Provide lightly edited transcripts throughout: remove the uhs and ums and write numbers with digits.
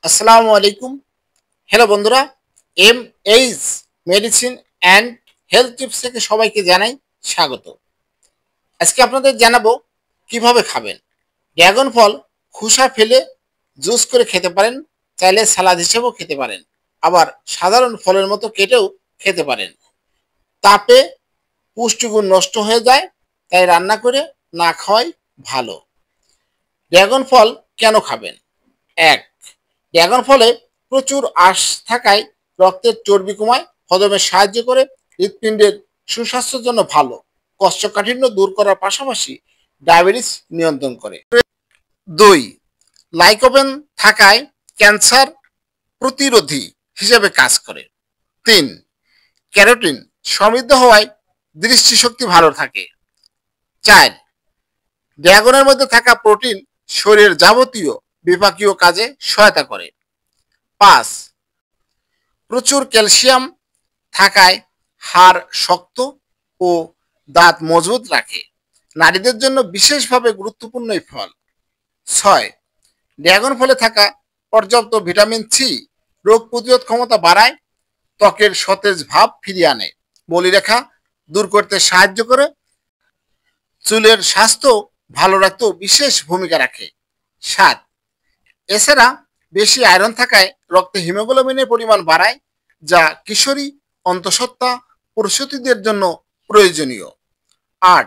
আসসালামু আলাইকুম। হ্যালো বন্ধুরা, H medicine and health tips থেকে সবাইকে জানাই স্বাগত। আজকে আপনাদের জানাবো কিভাবে খাবেন। ড্রাগন ফল খোসা ফেলে জুস করে খেতে পারেন, চাইলে সালাদ হিসেবেও খেতে পারেন, আবার সাধারণ ফলের মতো কেটেও খেতে পারেন। তাপে পুষ্টিগুণ নষ্ট হয়ে যায়, তাই রান্না করে না খাওয়াই ভালো। ড্রাগন ফল কেন খাবেন? ১. ড্রাগন ফলে প্রচুর আঁশ থাকায় রক্তের চর্বি কমায়, হজমে সাহায্য করে, হৃৎপিণ্ডের সুস্বাস্থ্যের জন্য ভালো, কোষ্ঠকাঠিন্য দূর করার পাশাপাশি ডায়াবেটিস নিয়ন্ত্রণ করে। ২. লাইকোপেন থাকায় ক্যান্সার প্রতিরোধী হিসেবে কাজ করে। ৩. ক্যারোটিন সমৃদ্ধ হওয়ায় দৃষ্টিশক্তি ভালো থাকে। ৪. ড্রাগনের মধ্যে থাকা প্রোটিন শরীরের যাবতীয় বিপাকীয় কাজে সহায়তা করে। ৫. প্রচুর ক্যালসিয়াম থাকায় হাড় শক্ত ও দাঁত মজবুত রাখে, নারীদের জন্য বিশেষভাবে গুরুত্বপূর্ণ এই ফল। ৬. ড্রাগন ফলে থাকা পর্যাপ্ত ভিটামিন সি রোগ প্রতিরোধ ক্ষমতা বাড়ায়, ত্বকের সতেজ ভাব ফিরিয়ে আনে, বলিরেখা দূর করতে সাহায্য করে, চুলের স্বাস্থ্য ভালো রাখতেও বিশেষ ভূমিকা রাখে। ৭. এছাড়া বেশি আয়রন থাকায় রক্তে হিমোগ্লোবিনের পরিমাণ বাড়ায়, যা কিশোরী, অন্তঃসত্ত্বা, প্রসূতিদের জন্য প্রয়োজনীয়। ৮.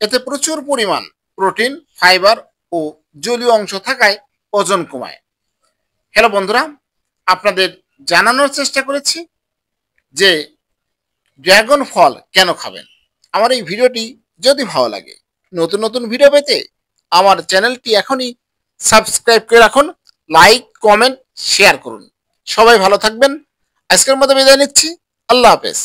এতে প্রচুর পরিমাণ প্রোটিন, ফাইবার ও জলীয় অংশ থাকায় ওজন কমায়। হ্যালো বন্ধুরা, আপনাদের জানানোর চেষ্টা করেছি যে ড্রাগন ফল কেন খাবেন। আমার এই ভিডিওটি যদি ভালো লাগে, নতুন নতুন ভিডিও পেতে আমার চ্যানেলটি এখনই সাবস্ক্রাইব করে রাখুন, লাইক, কমেন্ট, শেয়ার করুন। সবাই ভালো থাকবেন। আজকের মতো বিদায় নিচ্ছি। আল্লাহ হাফেজ।